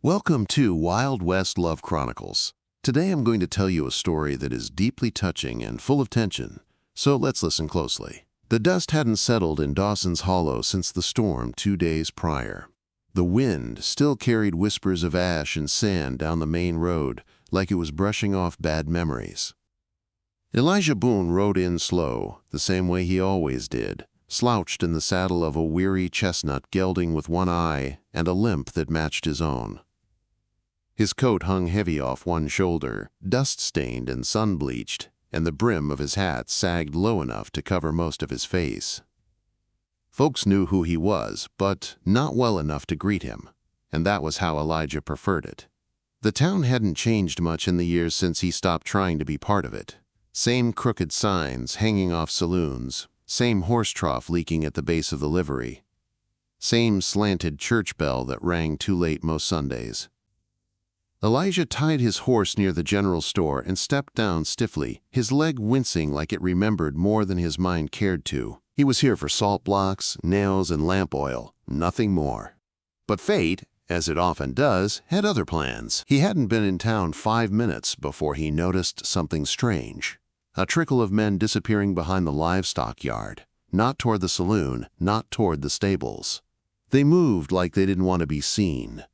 Welcome to Wild West Love Chronicles. Today I'm going to tell you a story that is deeply touching and full of tension, so let's listen closely. The dust hadn't settled in Dawson's Hollow since the storm 2 days prior. The wind still carried whispers of ash and sand down the main road like it was brushing off bad memories. Elijah Boone rode in slow, the same way he always did, slouched in the saddle of a weary chestnut gelding with one eye and a limp that matched his own. His coat hung heavy off one shoulder, dust-stained and sun-bleached, and the brim of his hat sagged low enough to cover most of his face. Folks knew who he was, but not well enough to greet him, and that was how Elijah preferred it. The town hadn't changed much in the years since he stopped trying to be part of it. Same crooked signs hanging off saloons, same horse trough leaking at the base of the livery, same slanted church bell that rang too late most Sundays. Elijah tied his horse near the general store and stepped down stiffly, his leg wincing like it remembered more than his mind cared to. He was here for salt blocks, nails, and lamp oil, nothing more. But fate, as it often does, had other plans. He hadn't been in town 5 minutes before he noticed something strange. A trickle of men disappearing behind the livestock yard, not toward the saloon, not toward the stables. They moved like they didn't want to be seen.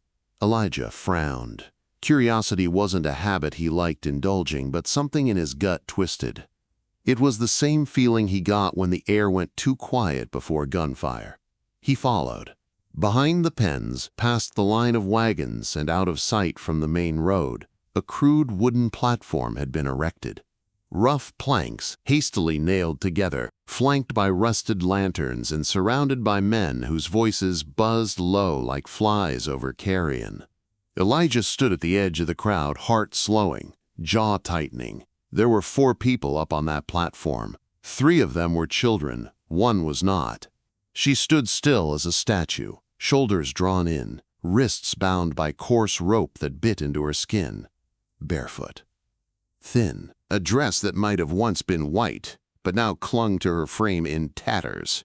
Elijah frowned. Curiosity wasn't a habit he liked indulging, but something in his gut twisted. It was the same feeling he got when the air went too quiet before gunfire. He followed. Behind the pens, past the line of wagons and out of sight from the main road, a crude wooden platform had been erected. Rough planks, hastily nailed together, flanked by rusted lanterns and surrounded by men whose voices buzzed low like flies over carrion. Elijah stood at the edge of the crowd, heart slowing, jaw tightening. There were 4 people up on that platform. 3 of them were children, 1 was not. She stood still as a statue, shoulders drawn in, wrists bound by coarse rope that bit into her skin. Barefoot. Thin, a dress that might have once been white, but now clung to her frame in tatters.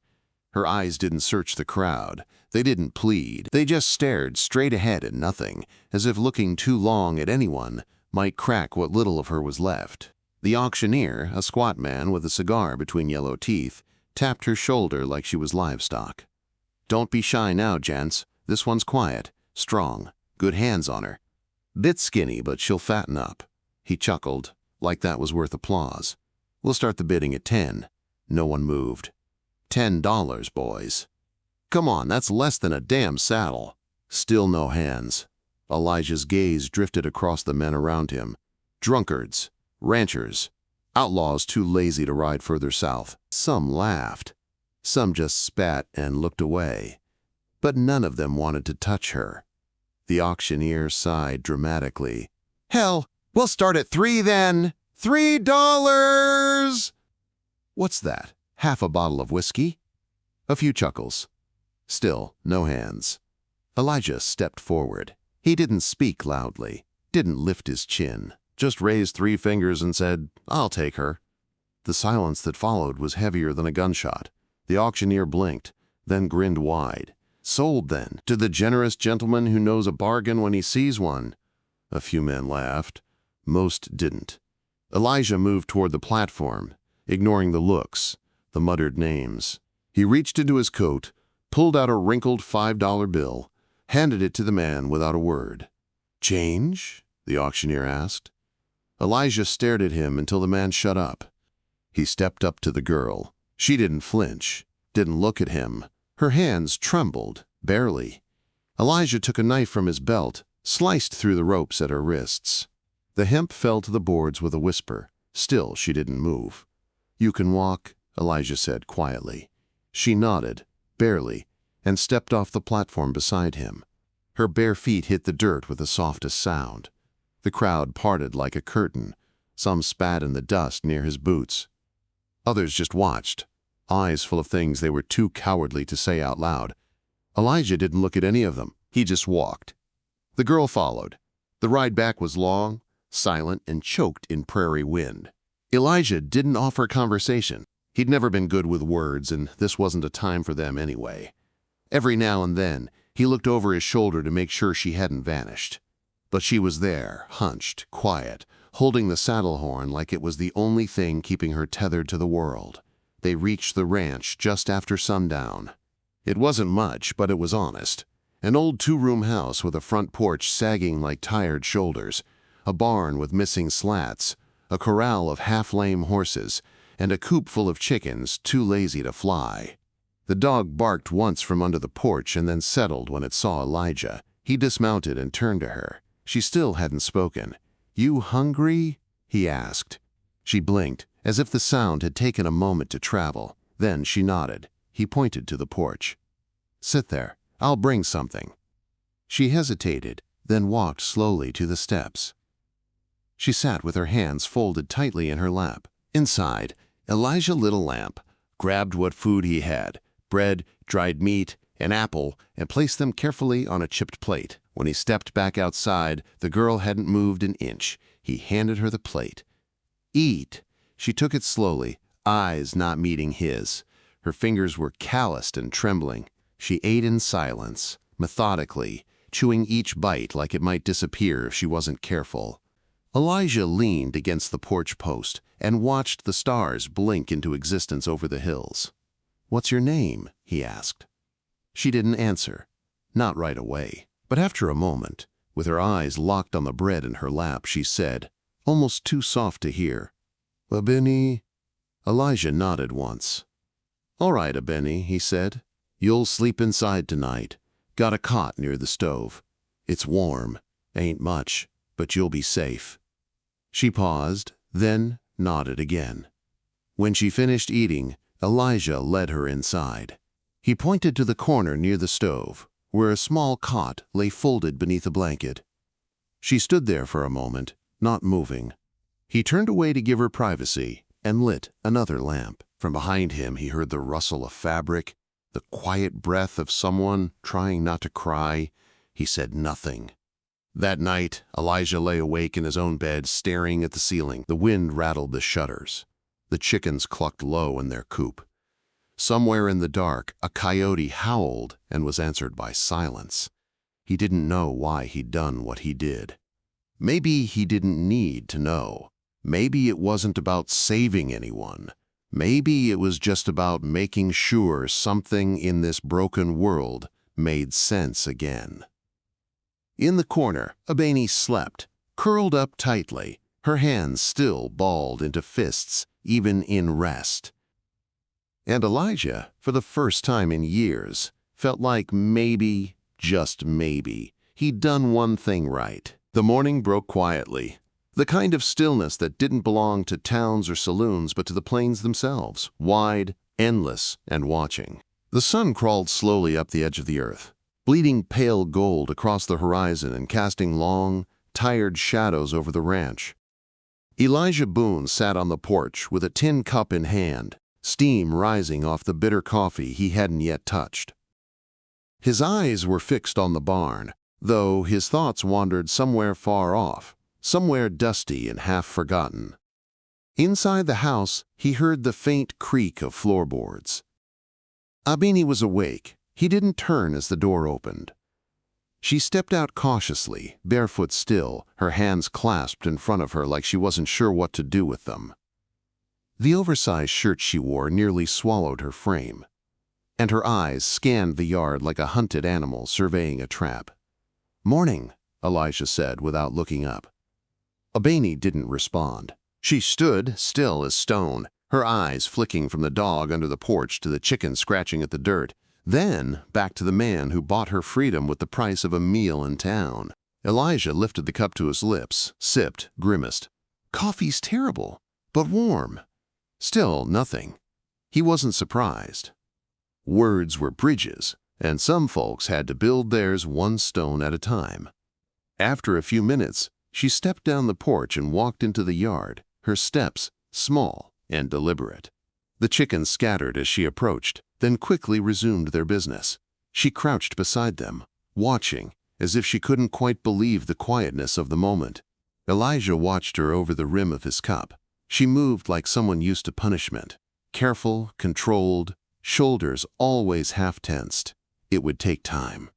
Her eyes didn't search the crowd. They didn't plead. They just stared straight ahead at nothing, as if looking too long at anyone might crack what little of her was left. The auctioneer, a squat man with a cigar between yellow teeth, tapped her shoulder like she was livestock. "Don't be shy now, gents. This one's quiet, strong, good hands on her. Bit skinny, but she'll fatten up." He chuckled, like that was worth applause. "We'll start the bidding at 10. No one moved. $10, boys. Come on, that's less than a damn saddle." Still no hands. Elijah's gaze drifted across the men around him. Drunkards, ranchers, outlaws too lazy to ride further south. Some laughed. Some just spat and looked away. But none of them wanted to touch her. The auctioneer sighed dramatically. "Hell, we'll start at 3 then. $3! What's that? Half a bottle of whiskey?" A few chuckles. Still no hands. Elijah stepped forward. He didn't speak loudly, didn't lift his chin, just raised 3 fingers and said, "I'll take her." The silence that followed was heavier than a gunshot. The auctioneer blinked, then grinned wide. "Sold then, to the generous gentleman who knows a bargain when he sees one." A few men laughed. Most didn't. Elijah moved toward the platform, ignoring the looks, the muttered names. He reached into his coat, pulled out a wrinkled $5 bill, handed it to the man without a word. "Change?" the auctioneer asked. Elijah stared at him until the man shut up. He stepped up to the girl. She didn't flinch, didn't look at him. Her hands trembled, barely. Elijah took a knife from his belt, sliced through the ropes at her wrists. The hemp fell to the boards with a whisper. Still she didn't move. "You can walk," Elijah said quietly. She nodded, barely, and stepped off the platform beside him. Her bare feet hit the dirt with the softest sound. The crowd parted like a curtain. Some spat in the dust near his boots. Others just watched, eyes full of things they were too cowardly to say out loud. Elijah didn't look at any of them. He just walked. The girl followed. The ride back was long, silent, and choked in prairie wind. Elijah didn't offer conversation. He'd never been good with words, and this wasn't a time for them anyway. Every now and then, He looked over his shoulder to make sure she hadn't vanished. But she was there, hunched, quiet, holding the saddle horn like it was the only thing keeping her tethered to the world. They reached the ranch just after sundown. It wasn't much, but it was honest. An old two-room house with a front porch sagging like tired shoulders, a barn with missing slats, a corral of half-lame horses, and a coop full of chickens too lazy to fly. The dog barked once from under the porch and then settled when it saw Elijah. He dismounted and turned to her. She still hadn't spoken. "You hungry?" he asked. She blinked, as if the sound had taken a moment to travel. Then she nodded. He pointed to the porch. "Sit there. I'll bring something." She hesitated, then walked slowly to the steps. She sat with her hands folded tightly in her lap. Inside, Elijah lit a lamp, grabbed what food he had, bread, dried meat, an apple, and placed them carefully on a chipped plate. When he stepped back outside, the girl hadn't moved an inch. He handed her the plate. "Eat." She took it slowly, eyes not meeting his. Her fingers were calloused and trembling. She ate in silence, methodically, chewing each bite like it might disappear if she wasn't careful. Elijah leaned against the porch post and watched the stars blink into existence over the hills. "What's your name?" he asked. She didn't answer. Not right away. But after a moment, with her eyes locked on the bread in her lap, she said, almost too soft to hear, "Abeni." Elijah nodded once. "All right, Abeni," he said. "You'll sleep inside tonight. Got a cot near the stove. It's warm. Ain't much, but you'll be safe." She paused, then nodded again. When she finished eating, Elijah led her inside. He pointed to the corner near the stove, where a small cot lay folded beneath a blanket. She stood there for a moment, not moving. He turned away to give her privacy and lit another lamp. From behind him he heard the rustle of fabric, the quiet breath of someone trying not to cry. He said nothing. That night, Elijah lay awake in his own bed, staring at the ceiling. The wind rattled the shutters. The chickens clucked low in their coop. Somewhere in the dark, a coyote howled and was answered by silence. He didn't know why he'd done what he did. Maybe he didn't need to know. Maybe it wasn't about saving anyone. Maybe it was just about making sure something in this broken world made sense again. In the corner, Abeni slept, curled up tightly, her hands still balled into fists, even in rest. And Elijah, for the first time in years, felt like maybe, just maybe, he'd done one thing right. The morning broke quietly, the kind of stillness that didn't belong to towns or saloons but to the plains themselves, wide, endless, and watching. The sun crawled slowly up the edge of the earth, bleeding pale gold across the horizon and casting long, tired shadows over the ranch. Elijah Boone sat on the porch with a tin cup in hand, steam rising off the bitter coffee he hadn't yet touched. His eyes were fixed on the barn, though his thoughts wandered somewhere far off, somewhere dusty and half-forgotten. Inside the house, he heard the faint creak of floorboards. Abeni was awake. He didn't turn as the door opened. She stepped out cautiously, barefoot still, her hands clasped in front of her like she wasn't sure what to do with them. The oversized shirt she wore nearly swallowed her frame, and her eyes scanned the yard like a hunted animal surveying a trap. "Morning," Elijah said without looking up. Abeni didn't respond. She stood still as stone, her eyes flicking from the dog under the porch to the chicken scratching at the dirt, then back to the man who bought her freedom with the price of a meal in town. Elijah lifted the cup to his lips, sipped, grimaced. "Coffee's terrible, but warm." Still nothing. He wasn't surprised. Words were bridges, and some folks had to build theirs one stone at a time. After a few minutes, she stepped down the porch and walked into the yard, her steps small and deliberate. The chickens scattered as she approached, then quickly resumed their business. She crouched beside them, watching, as if she couldn't quite believe the quietness of the moment. Elijah watched her over the rim of his cup. She moved like someone used to punishment, careful, controlled, shoulders always half-tensed. It would take time.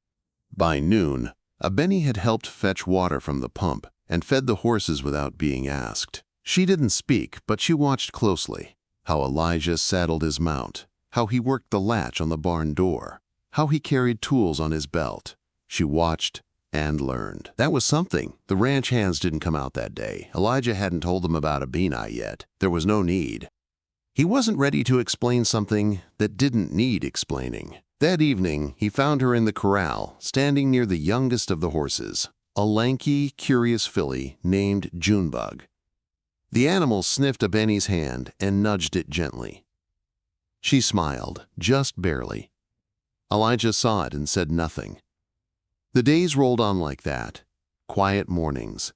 By noon, Abeni had helped fetch water from the pump and fed the horses without being asked. She didn't speak, but she watched closely. How Elijah saddled his mount, how he worked the latch on the barn door, how he carried tools on his belt. She watched and learned. That was something. The ranch hands didn't come out that day. Elijah hadn't told them about Abeni yet. There was no need. He wasn't ready to explain something that didn't need explaining. That evening, he found her in the corral, standing near the youngest of the horses, a lanky, curious filly named Junebug. The animal sniffed Abeni's hand and nudged it gently. She smiled, just barely. Elijah saw it and said nothing. The days rolled on like that, quiet mornings,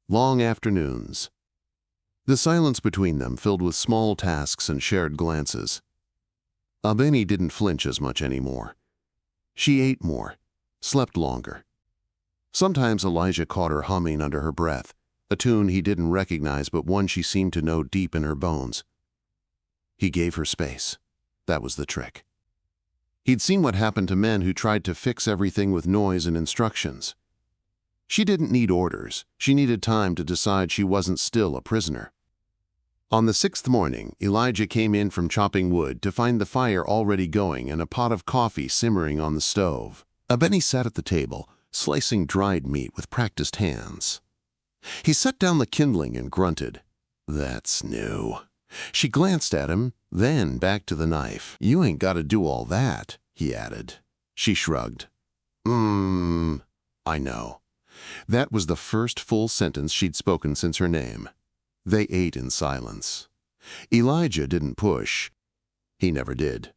long afternoons. The silence between them filled with small tasks and shared glances. Abeni didn't flinch as much anymore. She ate more, slept longer. Sometimes Elijah caught her humming under her breath, a tune he didn't recognize but one she seemed to know deep in her bones. He gave her space. That was the trick. He'd seen what happened to men who tried to fix everything with noise and instructions. She didn't need orders. She needed time to decide she wasn't still a prisoner. On the 6th morning, Elijah came in from chopping wood to find the fire already going and a pot of coffee simmering on the stove. Abeni sat at the table, slicing dried meat with practiced hands. He set down the kindling and grunted. "That's new." She glanced at him, then back to the knife. "You ain't got to do all that," he added. She shrugged. I know." That was the first full sentence she'd spoken since her name. They ate in silence. Elijah didn't push. He never did.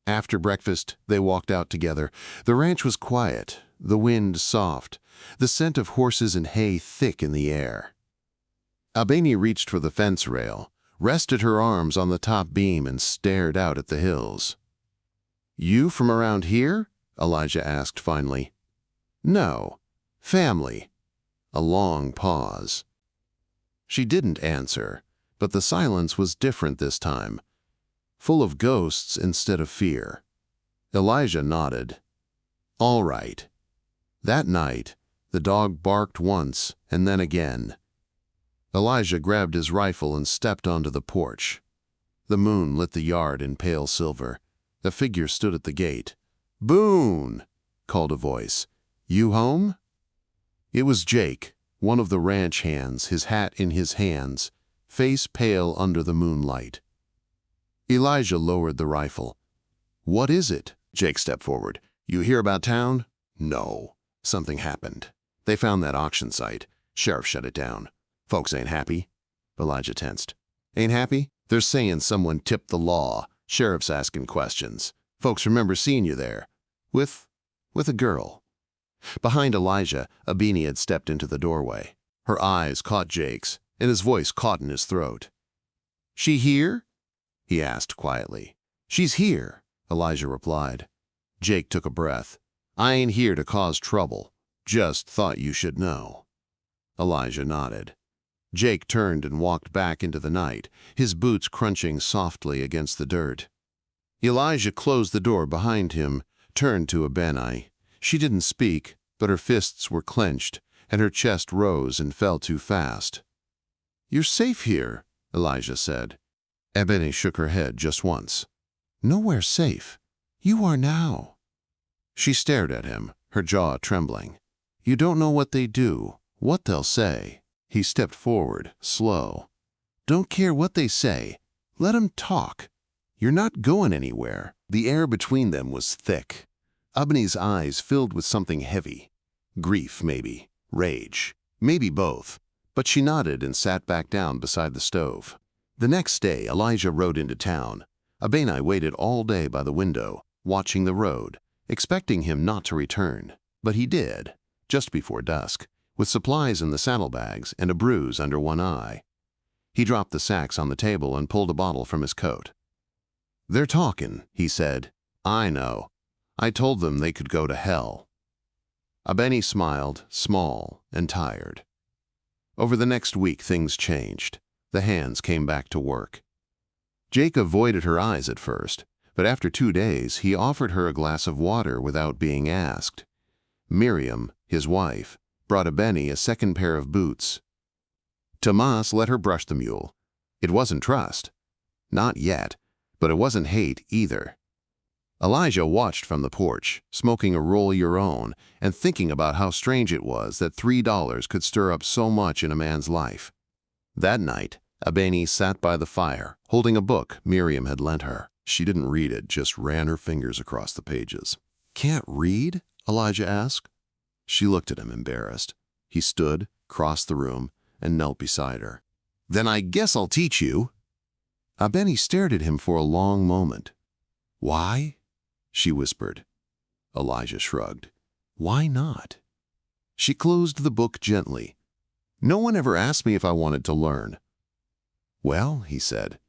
After breakfast, they walked out together. The ranch was quiet, the wind soft, the scent of horses and hay thick in the air. Abeni reached for the fence rail, rested her arms on the top beam and stared out at the hills. "You from around here?" Elijah asked finally. "No. Family." A long pause. She didn't answer, but the silence was different this time, full of ghosts instead of fear. Elijah nodded. "All right." That night, the dog barked once and then again. Elijah grabbed his rifle and stepped onto the porch. The moon lit the yard in pale silver. A figure stood at the gate. "Boone!" called a voice. "You home?" It was Jake, one of the ranch hands, his hat in his hands, face pale under the moonlight. Elijah lowered the rifle. "What is it?" Jake stepped forward. "You hear about town?" "No. Something happened. They found that auction site. Sheriff shut it down. Folks ain't happy." Elijah tensed. "Ain't happy?" "They're saying someone tipped the law. Sheriff's asking questions. Folks remember seeing you there. With a girl." Behind Elijah, Abeni had stepped into the doorway. Her eyes caught Jake's, and his voice caught in his throat. "She here?" he asked quietly. "She's here," Elijah replied. Jake took a breath. "I ain't here to cause trouble. Just thought you should know." Elijah nodded. Jake turned and walked back into the night, his boots crunching softly against the dirt. Elijah closed the door behind him, turned to Abeni. She didn't speak, but her fists were clenched, and her chest rose and fell too fast. "You're safe here," Elijah said. Abeni shook her head just once. "Nowhere safe. You are now." She stared at him, her jaw trembling. "You don't know what they do, what they'll say." He stepped forward, slow. "Don't care what they say. Let 'em talk. You're not going anywhere." The air between them was thick. Abeni's eyes filled with something heavy. Grief, maybe. Rage. Maybe both. But she nodded and sat back down beside the stove. The next day, Elijah rode into town. Abeni waited all day by the window, watching the road, expecting him not to return. But he did, just before dusk, with supplies in the saddlebags and a bruise under one eye. He dropped the sacks on the table and pulled a bottle from his coat. "They're talking," he said. "I know. I told them they could go to hell." Abeni smiled, small and tired. Over the next week, things changed. The hands came back to work. Jake avoided her eyes at first, but after 2 days, he offered her a glass of water without being asked. Miriam, his wife, brought Abeni a second pair of boots. Tomas let her brush the mule. It wasn't trust. Not yet, but it wasn't hate either. Elijah watched from the porch, smoking a roll your own and thinking about how strange it was that $3 could stir up so much in a man's life. That night, Abeni sat by the fire, holding a book Miriam had lent her. She didn't read it, just ran her fingers across the pages. "Can't read?" Elijah asked. She looked at him, embarrassed. He stood, crossed the room, and knelt beside her. "Then I guess I'll teach you." Abeni stared at him for a long moment. "Why?" she whispered. Elijah shrugged. "Why not?" She closed the book gently. "No one ever asked me if I wanted to learn." "Well," he said,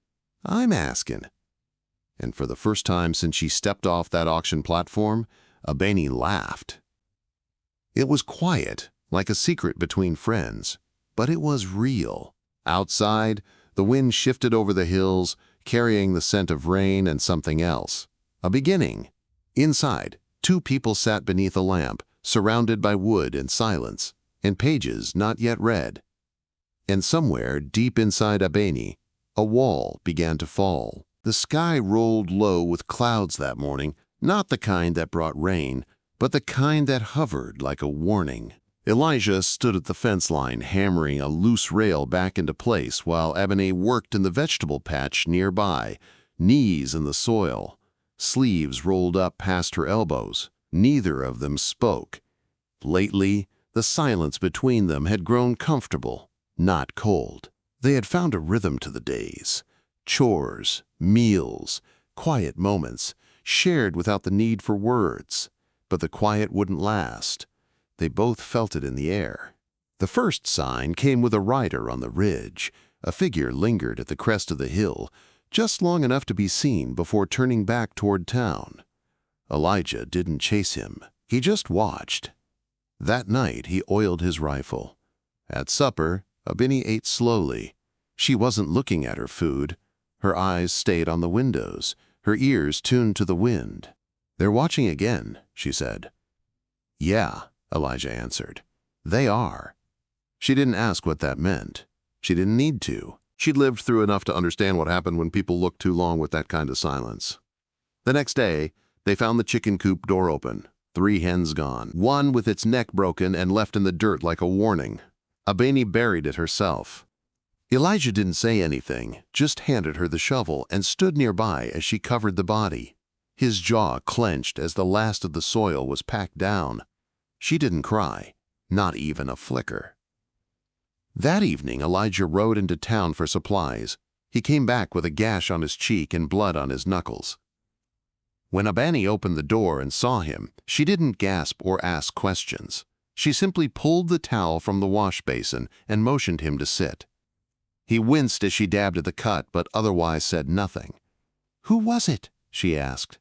"I'm asking." And for the first time since she stepped off that auction platform, Abeni laughed. It was quiet, like a secret between friends, but it was real. Outside, the wind shifted over the hills, carrying the scent of rain and something else. A beginning. Inside, two people sat beneath a lamp, surrounded by wood and silence, and pages not yet read. And somewhere, deep inside Abeni, a wall began to fall. The sky rolled low with clouds that morning, not the kind that brought rain, but the kind that hovered like a warning. Elijah stood at the fence line, hammering a loose rail back into place while Abeni worked in the vegetable patch nearby, knees in the soil, sleeves rolled up past her elbows. Neither of them spoke. Lately, the silence between them had grown comfortable, not cold. They had found a rhythm to the days. Chores, meals, quiet moments, shared without the need for words. But the quiet wouldn't last. They both felt it in the air. The first sign came with a rider on the ridge. A figure lingered at the crest of the hill, just long enough to be seen before turning back toward town. Elijah didn't chase him. He just watched. That night, he oiled his rifle. At supper, Abeni ate slowly. She wasn't looking at her food. Her eyes stayed on the windows, her ears tuned to the wind. "They're watching again," she said. "Yeah," Elijah answered. "They are." She didn't ask what that meant. She didn't need to. She'd lived through enough to understand what happened when people looked too long with that kind of silence. The next day, they found the chicken coop door open, 3 hens gone, one with its neck broken and left in the dirt like a warning. Abeni buried it herself. Elijah didn't say anything, just handed her the shovel and stood nearby as she covered the body. His jaw clenched as the last of the soil was packed down. She didn't cry, not even a flicker. That evening, Elijah rode into town for supplies. He came back with a gash on his cheek and blood on his knuckles. When Abani opened the door and saw him, she didn't gasp or ask questions. She simply pulled the towel from the wash basin and motioned him to sit. He winced as she dabbed at the cut, but otherwise said nothing. "Who was it?" she asked.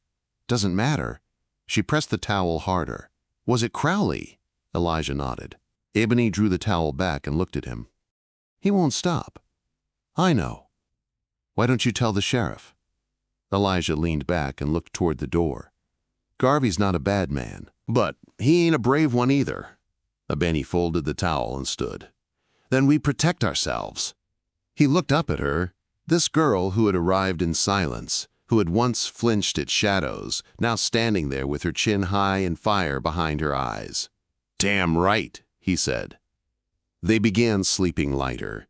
"Doesn't matter." She pressed the towel harder. "Was it Crowley?" Elijah nodded. Abeni drew the towel back and looked at him. "He won't stop." "I know." "Why don't you tell the sheriff?" Elijah leaned back and looked toward the door. "Garvey's not a bad man, but he ain't a brave one either." Abeni folded the towel and stood. "Then we protect ourselves." He looked up at her, this girl who had arrived in silence, who had once flinched at shadows, now standing there with her chin high and fire behind her eyes. "Damn right," he said. They began sleeping lighter.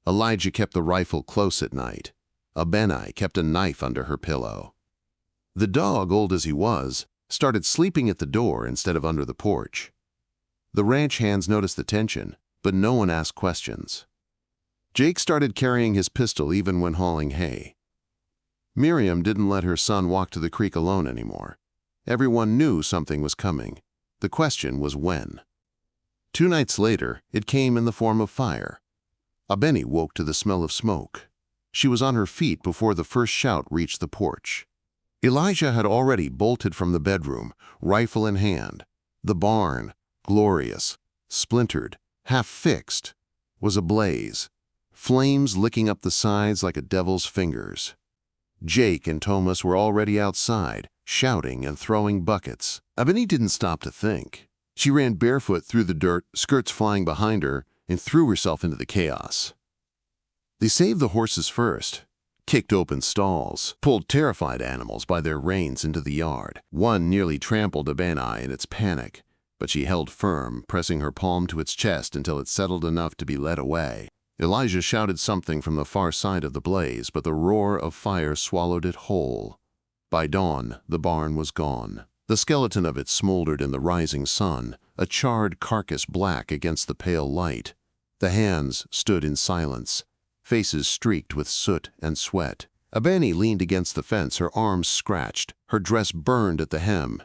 Elijah kept the rifle close at night. Abeni kept a knife under her pillow. The dog, old as he was, started sleeping at the door instead of under the porch. The ranch hands noticed the tension, but no one asked questions. Jake started carrying his pistol even when hauling hay. Miriam didn't let her son walk to the creek alone anymore. Everyone knew something was coming. The question was when. 2 nights later, it came in the form of fire. Abeni woke to the smell of smoke. She was on her feet before the first shout reached the porch. Elijah had already bolted from the bedroom, rifle in hand. The barn, glorious, splintered, half-fixed, was ablaze, flames licking up the sides like a devil's fingers. Jake and Thomas were already outside, shouting and throwing buckets. Abeni didn't stop to think. She ran barefoot through the dirt, skirts flying behind her, and threw herself into the chaos. They saved the horses first, kicked open stalls, pulled terrified animals by their reins into the yard. One nearly trampled Abeni in its panic, but she held firm, pressing her palm to its chest until it settled enough to be led away. Elijah shouted something from the far side of the blaze, but the roar of fire swallowed it whole. By dawn, the barn was gone. The skeleton of it smoldered in the rising sun, a charred carcass black against the pale light. The hands stood in silence, faces streaked with soot and sweat. Abeni leaned against the fence, her arms scratched, her dress burned at the hem.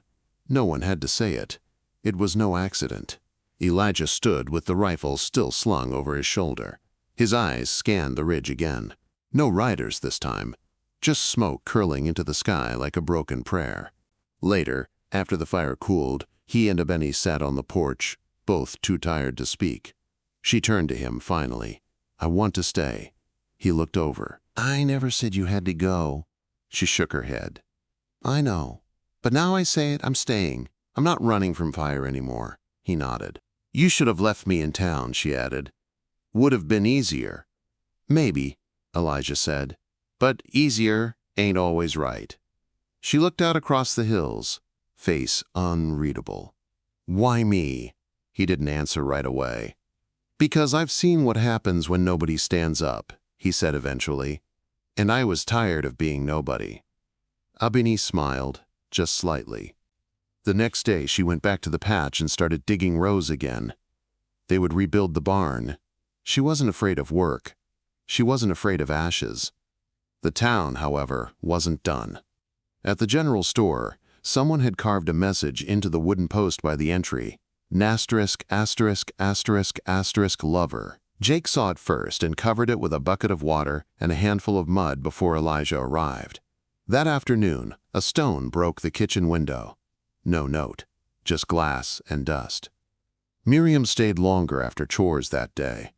No one had to say it. It was no accident. Elijah stood with the rifle still slung over his shoulder. His eyes scanned the ridge again. No riders this time, just smoke curling into the sky like a broken prayer. Later, after the fire cooled, he and Abeni sat on the porch, both too tired to speak. She turned to him finally. "I want to stay." He looked over. "I never said you had to go." She shook her head. "I know. But now I say it, I'm staying. I'm not running from fire anymore." He nodded. "You should have left me in town," she added. "Would have been easier." "Maybe," Elijah said. "But easier ain't always right." She looked out across the hills, face unreadable. "Why me?" He didn't answer right away. "Because I've seen what happens when nobody stands up," he said eventually. "And I was tired of being nobody." Abeni smiled, just slightly. The next day she went back to the patch and started digging rows again. They would rebuild the barn. She wasn't afraid of work. She wasn't afraid of ashes. The town, however, wasn't done. At the general store, someone had carved a message into the wooden post by the entry. Asterisk, asterisk, asterisk, asterisk, lover. Jake saw it first and covered it with a bucket of water and a handful of mud before Elijah arrived. That afternoon, a stone broke the kitchen window. No note, just glass and dust. Miriam stayed longer after chores that day.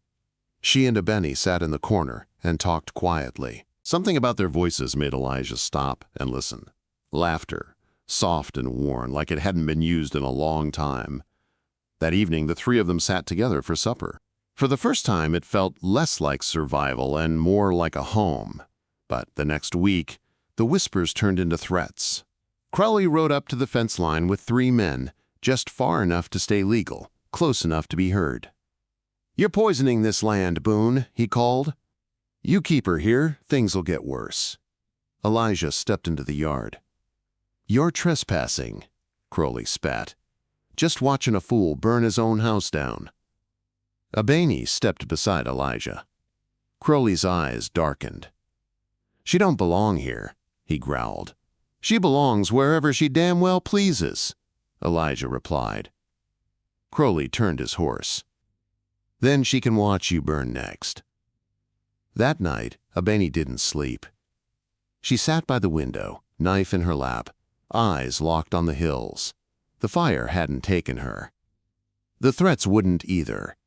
She and Abeni sat in the corner and talked quietly. Something about their voices made Elijah stop and listen. Laughter, soft and worn, like it hadn't been used in a long time. That evening, the three of them sat together for supper. For the first time, it felt less like survival and more like a home. But the next week, the whispers turned into threats. Crowley rode up to the fence line with 3 men, just far enough to stay legal, close enough to be heard. "You're poisoning this land, Boone," he called. "You keep her here, things'll get worse." Elijah stepped into the yard. "You're trespassing," Crowley spat. "Just watching a fool burn his own house down." Abeni stepped beside Elijah. Crowley's eyes darkened. "She don't belong here," he growled. "She belongs wherever she damn well pleases," Elijah replied. Crowley turned his horse. "Then she can watch you burn next." That night, Abeni didn't sleep. She sat by the window, knife in her lap, eyes locked on the hills. The fire hadn't taken her. The threats wouldn't either.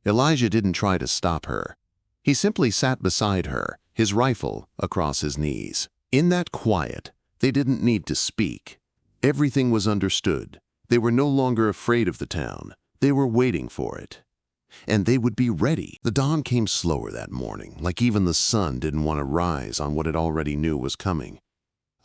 Elijah didn't try to stop her. He simply sat beside her, his rifle across his knees. In that quiet, they didn't need to speak. Everything was understood. They were no longer afraid of the town. They were waiting for it. And they would be ready. The dawn came slower that morning, like even the sun didn't want to rise on what it already knew was coming.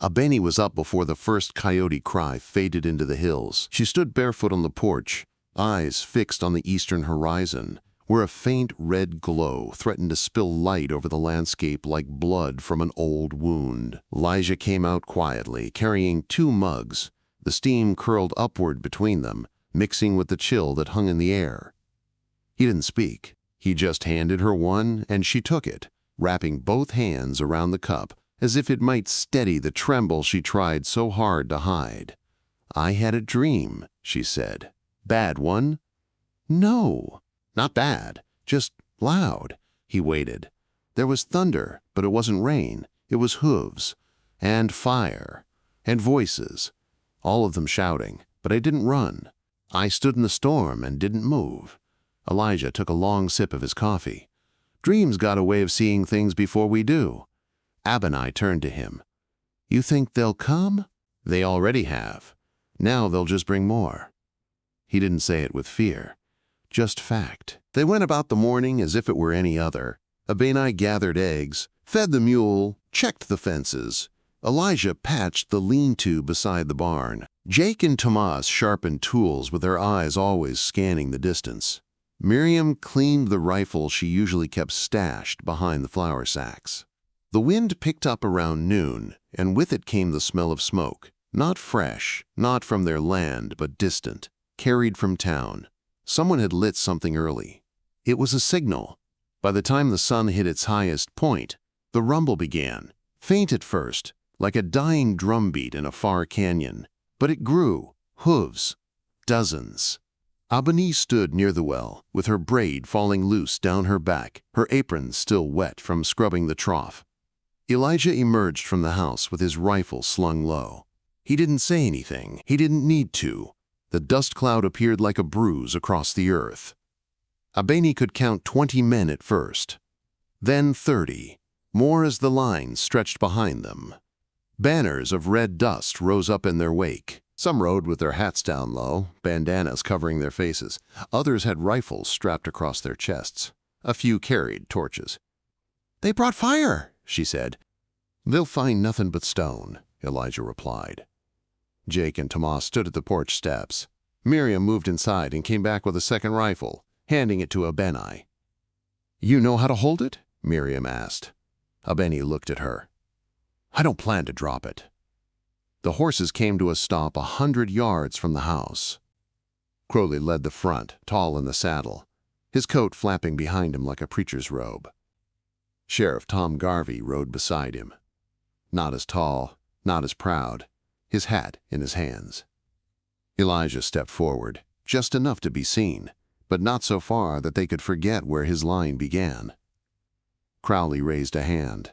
Abeni was up before the first coyote cry faded into the hills. She stood barefoot on the porch, eyes fixed on the eastern horizon, where a faint red glow threatened to spill light over the landscape like blood from an old wound. Elijah came out quietly, carrying 2 mugs. The steam curled upward between them, mixing with the chill that hung in the air. He didn't speak. He just handed her one, and she took it, wrapping both hands around the cup, as if it might steady the tremble she tried so hard to hide. "I had a dream," she said. "Bad one?" "No, not bad, just loud." He waited. There was thunder, but it wasn't rain. It was hooves, and fire, and voices, all of them shouting, but I didn't run. I stood in the storm and didn't move. Elijah took a long sip of his coffee. "Dreams got a way of seeing things before we do." Abani turned to him. "You think they'll come?" "They already have. Now they'll just bring more." He didn't say it with fear, just fact. They went about the morning as if it were any other. Abeni gathered eggs, fed the mule, checked the fences. Elijah patched the lean-to beside the barn. Jake and Tomas sharpened tools with their eyes always scanning the distance. Miriam cleaned the rifle she usually kept stashed behind the flour sacks. The wind picked up around noon, and with it came the smell of smoke. Not fresh, not from their land, but distant, carried from town. Someone had lit something early. It was a signal. By the time the sun hit its highest point, the rumble began, faint at first, like a dying drumbeat in a far canyon. But it grew, hooves, dozens. Abani stood near the well, with her braid falling loose down her back, her apron still wet from scrubbing the trough. Elijah emerged from the house with his rifle slung low. He didn't say anything. He didn't need to. The dust cloud appeared like a bruise across the earth. Abeni could count 20 men at first, then 30, more as the line stretched behind them. Banners of red dust rose up in their wake. Some rode with their hats down low, bandanas covering their faces. Others had rifles strapped across their chests. A few carried torches. "They brought fire," she said. "They'll find nothing but stone," Elijah replied. Jake and Tomas stood at the porch steps. Miriam moved inside and came back with a second rifle, handing it to Abeni. "You know how to hold it?" Miriam asked. Abeni looked at her. "I don't plan to drop it." The horses came to a stop 100 yards from the house. Crowley led the front, tall in the saddle, his coat flapping behind him like a preacher's robe. Sheriff Tom Garvey rode beside him. Not as tall, not as proud, his hat in his hands. Elijah stepped forward, just enough to be seen, but not so far that they could forget where his line began. Crowley raised a hand.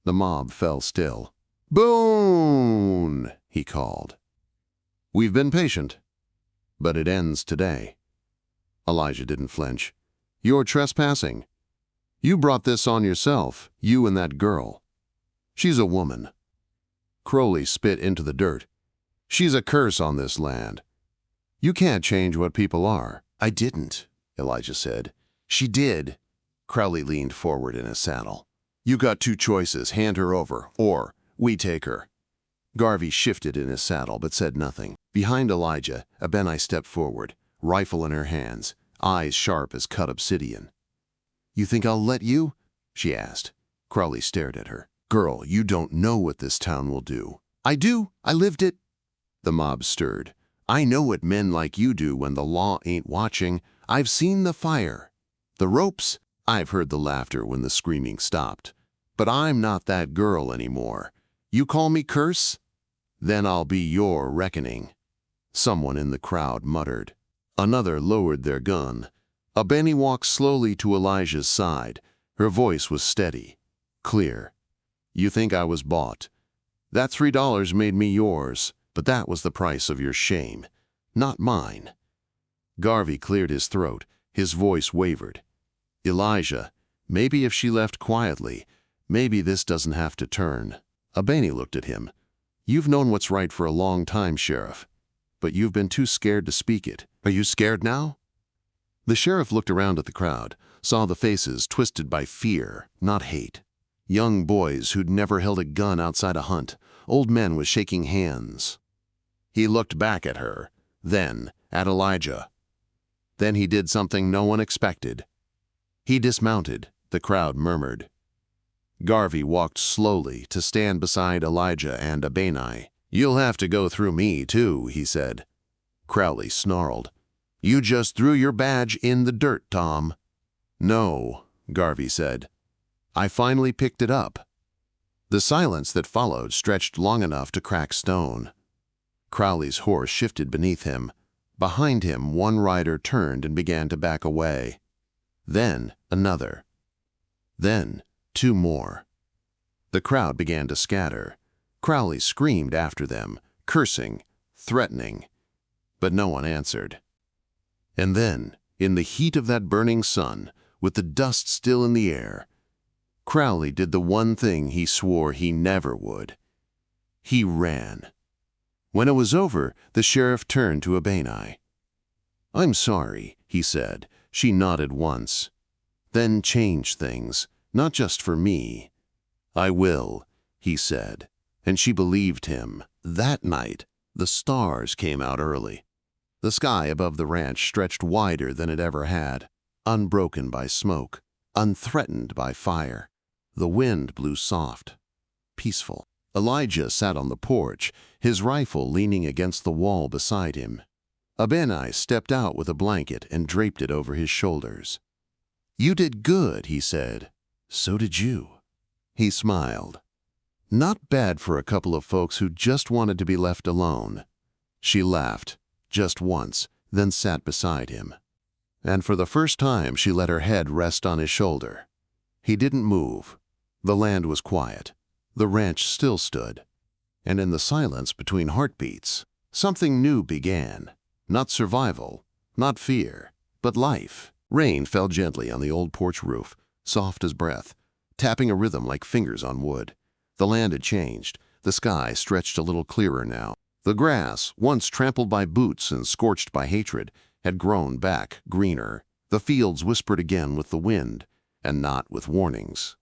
The mob fell still. "Boone!" he called. "We've been patient, but it ends today." Elijah didn't flinch. "You're trespassing. You brought this on yourself, you and that girl. She's a woman." Crowley spit into the dirt. "She's a curse on this land. You can't change what people are." "I didn't," Elijah said. "She did." Crowley leaned forward in his saddle. "You got two choices, hand her over, or we take her." Garvey shifted in his saddle but said nothing. Behind Elijah, Abeni stepped forward, rifle in her hands, eyes sharp as cut obsidian. "You think I'll let you?" she asked. Crowley stared at her. "Girl, you don't know what this town will do." "I do. I lived it." The mob stirred. "I know what men like you do when the law ain't watching. I've seen the fire. The ropes, I've heard the laughter when the screaming stopped. But I'm not that girl anymore. You call me curse? Then I'll be your reckoning." Someone in the crowd muttered. Another lowered their gun. Abeni walked slowly to Elijah's side. Her voice was steady, clear. "You think I was bought. That $3 made me yours, but that was the price of your shame, not mine." Garvey cleared his throat. His voice wavered. "Elijah, maybe if she left quietly, maybe this doesn't have to turn." Abeni looked at him. "You've known what's right for a long time, Sheriff, but you've been too scared to speak it. Are you scared now?" The sheriff looked around at the crowd, saw the faces twisted by fear, not hate. Young boys who'd never held a gun outside a hunt, old men with shaking hands. He looked back at her, then at Elijah. Then he did something no one expected. He dismounted, the crowd murmured. Garvey walked slowly to stand beside Elijah and Abeni. "You'll have to go through me, too," he said. Crowley snarled. "You just threw your badge in the dirt, Tom." "No," Garvey said. "I finally picked it up." The silence that followed stretched long enough to crack stone. Crowley's horse shifted beneath him. Behind him, one rider turned and began to back away. Then another. Then 2 more. The crowd began to scatter. Crowley screamed after them, cursing, threatening, but no one answered. And then, in the heat of that burning sun, with the dust still in the air, Crowley did the one thing he swore he never would. He ran. When it was over, the sheriff turned to Abeni. "I'm sorry," he said. She nodded once. "Then change things, not just for me." "I will," he said, and she believed him. That night, the stars came out early. The sky above the ranch stretched wider than it ever had, unbroken by smoke, unthreatened by fire. The wind blew soft, peaceful. Elijah sat on the porch, his rifle leaning against the wall beside him. Abeni stepped out with a blanket and draped it over his shoulders. "You did good," he said. "So did you." He smiled. "Not bad for a couple of folks who just wanted to be left alone." She laughed, just once, then sat beside him. And for the first time she let her head rest on his shoulder. He didn't move. The land was quiet. The ranch still stood. And in the silence between heartbeats, something new began. Not survival, not fear, but life. Rain fell gently on the old porch roof, soft as breath, tapping a rhythm like fingers on wood. The land had changed. The sky stretched a little clearer now. The grass, once trampled by boots and scorched by hatred, had grown back, greener. The fields whispered again with the wind, and not with warnings.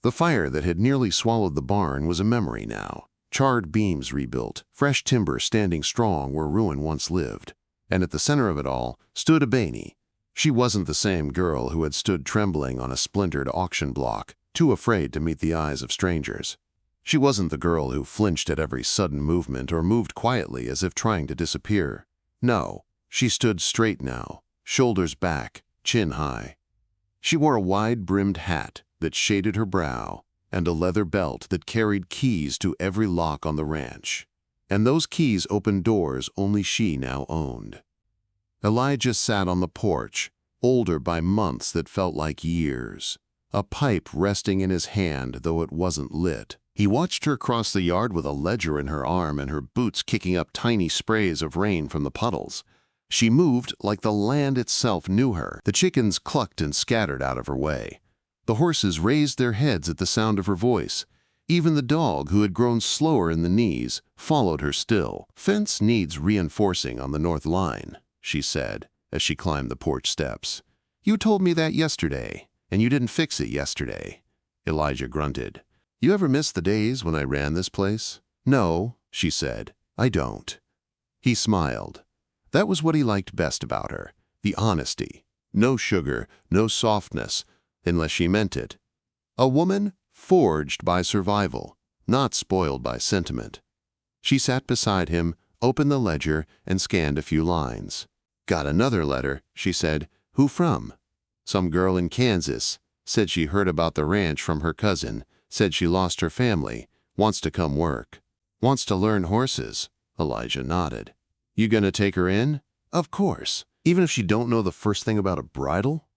The fire that had nearly swallowed the barn was a memory now. Charred beams rebuilt, fresh timber standing strong where ruin once lived. And at the center of it all stood Abeni. She wasn't the same girl who had stood trembling on a splintered auction block, too afraid to meet the eyes of strangers. She wasn't the girl who flinched at every sudden movement or moved quietly as if trying to disappear. No, she stood straight now, shoulders back, chin high. She wore a wide-brimmed hat that shaded her brow and a leather belt that carried keys to every lock on the ranch. And those keys opened doors only she now owned. Elijah sat on the porch, older by months that felt like years, a pipe resting in his hand though it wasn't lit. He watched her cross the yard with a ledger in her arm and her boots kicking up tiny sprays of rain from the puddles. She moved like the land itself knew her. The chickens clucked and scattered out of her way. The horses raised their heads at the sound of her voice. Even the dog, who had grown slower in the knees, followed her still. "Fence needs reinforcing on the north line," she said, as she climbed the porch steps. "You told me that yesterday, and you didn't fix it yesterday." Elijah grunted. "You ever miss the days when I ran this place?" "No," she said, "I don't." He smiled. That was what he liked best about her, the honesty. No sugar, no softness, unless she meant it. A woman forged by survival, not spoiled by sentiment. She sat beside him, opened the ledger, and scanned a few lines. "Got another letter," she said. "Who from?" "Some girl in Kansas. Said she heard about the ranch from her cousin. Said she lost her family. Wants to come work. Wants to learn horses." Elijah nodded. "You gonna take her in?" "Of course. Even if she don't know the first thing about a bridle?"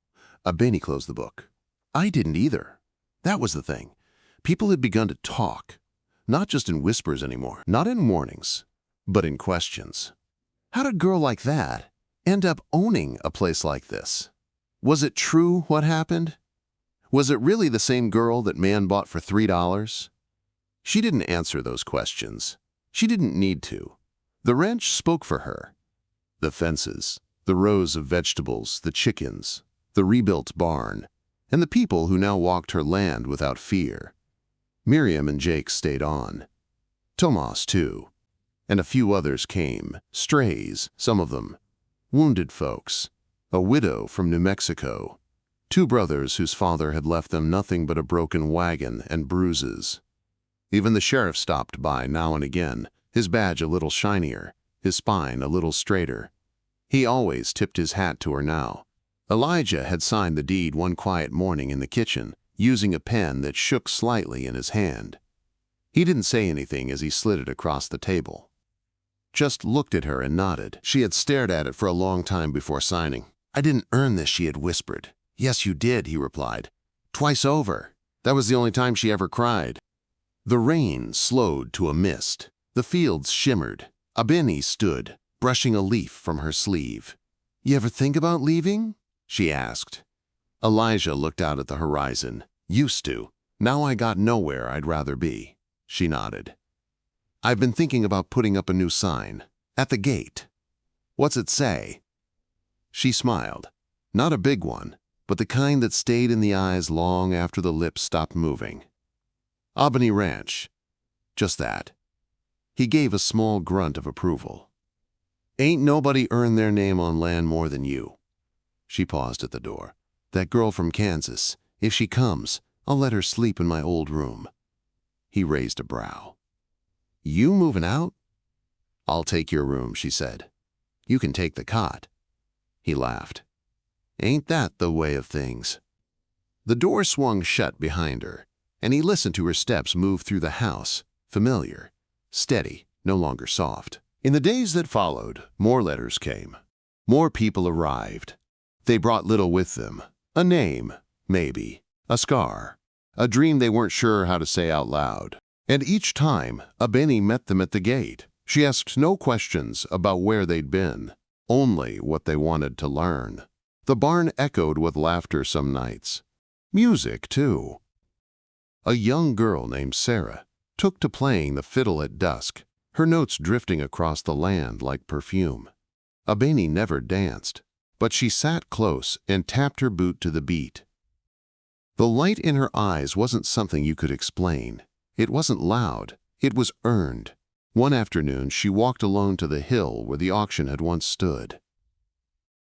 Abeni closed the book. "I didn't either." That was the thing. People had begun to talk. Not just in whispers anymore. Not in warnings. But in questions. How'd a girl like that end up owning a place like this? Was it true what happened? Was it really the same girl that man bought for $3? She didn't answer those questions. She didn't need to. The ranch spoke for her. The fences, the rows of vegetables, the chickens, the rebuilt barn, and the people who now walked her land without fear. Miriam and Jake stayed on. Tomas, too. And a few others came, strays, some of them. Wounded folks. A widow from New Mexico. 2 brothers whose father had left them nothing but a broken wagon and bruises. Even the sheriff stopped by now and again, his badge a little shinier, his spine a little straighter. He always tipped his hat to her now. Elijah had signed the deed one quiet morning in the kitchen, using a pen that shook slightly in his hand. He didn't say anything as he slid it across the table. Just looked at her and nodded. She had stared at it for a long time before signing. "I didn't earn this," she had whispered. "Yes, you did," he replied. "Twice over. That was the only time she ever cried." The rain slowed to a mist. The fields shimmered. Abeni stood, brushing a leaf from her sleeve. "You ever think about leaving?" she asked. Elijah looked out at the horizon. "Used to. Now I got nowhere I'd rather be." She nodded. "I've been thinking about putting up a new sign. At the gate." "What's it say?" She smiled. Not a big one, but the kind that stayed in the eyes long after the lips stopped moving. Abani Ranch. Just that. He gave a small grunt of approval. Ain't nobody earned their name on land more than you. She paused at the door. That girl from Kansas. If she comes, I'll let her sleep in my old room. He raised a brow. You moving out? I'll take your room, she said. You can take the cot. He laughed. Ain't that the way of things? The door swung shut behind her, and he listened to her steps move through the house, familiar, steady, no longer soft. In the days that followed, more letters came. More people arrived. They brought little with them. A name, maybe. A scar. A dream they weren't sure how to say out loud. And each time, Abeni met them at the gate. She asked no questions about where they'd been, only what they wanted to learn. The barn echoed with laughter some nights. Music, too. A young girl named Sarah took to playing the fiddle at dusk, her notes drifting across the land like perfume. Abeni never danced, but she sat close and tapped her boot to the beat. The light in her eyes wasn't something you could explain. It wasn't loud. It was earned. One afternoon, she walked alone to the hill where the auction had once stood.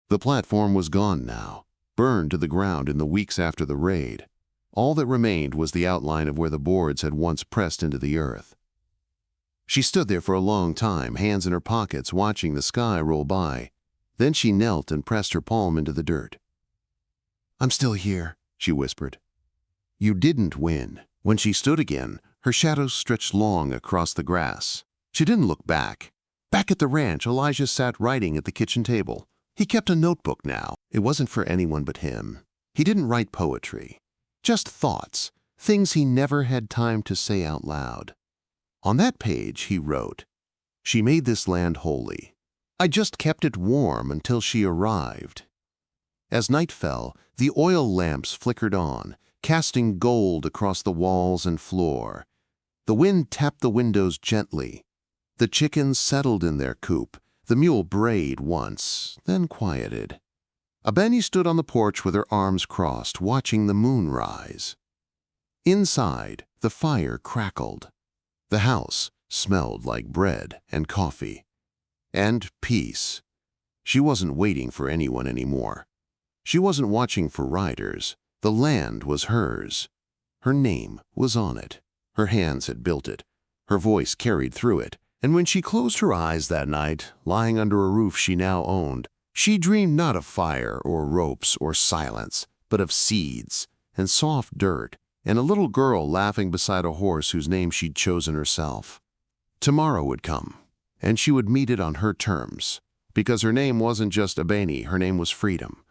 The platform was gone now, burned to the ground in the weeks after the raid. All that remained was the outline of where the boards had once pressed into the earth. She stood there for a long time, hands in her pockets, watching the sky roll by. Then she knelt and pressed her palm into the dirt. I'm still here, she whispered. You didn't win. When she stood again, her shadow stretched long across the grass. She didn't look back. Back at the ranch, Elijah sat writing at the kitchen table. He kept a notebook now. It wasn't for anyone but him. He didn't write poetry. Just thoughts, things he never had time to say out loud. On that page, he wrote, She made this land holy. I just kept it warm until she arrived. As night fell, the oil lamps flickered on, casting gold across the walls and floor. The wind tapped the windows gently. The chickens settled in their coop. The mule brayed once, then quieted. Abeni stood on the porch with her arms crossed, watching the moon rise. Inside, the fire crackled. The house smelled like bread and coffee. And peace. She wasn't waiting for anyone anymore. She wasn't watching for riders. The land was hers. Her name was on it. Her hands had built it. Her voice carried through it. And when she closed her eyes that night, lying under a roof she now owned, she dreamed not of fire or ropes or silence, but of seeds and soft dirt and a little girl laughing beside a horse whose name she'd chosen herself. Tomorrow would come, and she would meet it on her terms, because her name wasn't just Abeni, her name was freedom.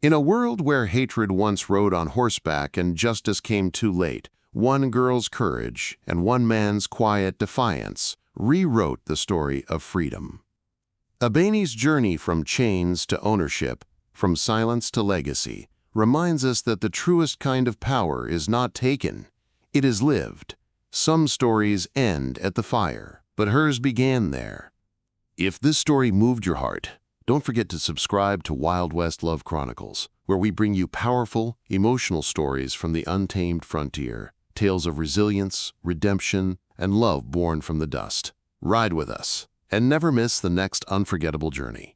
In a world where hatred once rode on horseback and justice came too late, one girl's courage and one man's quiet defiance rewrote the story of freedom. Abeni's journey from chains to ownership, from silence to legacy, reminds us that the truest kind of power is not taken, it is lived. Some stories end at the fire, but hers began there. If this story moved your heart, don't forget to subscribe to Wild West Love Chronicles, where we bring you powerful, emotional stories from the untamed frontier, tales of resilience, redemption, and love born from the dust. Ride with us, and never miss the next unforgettable journey.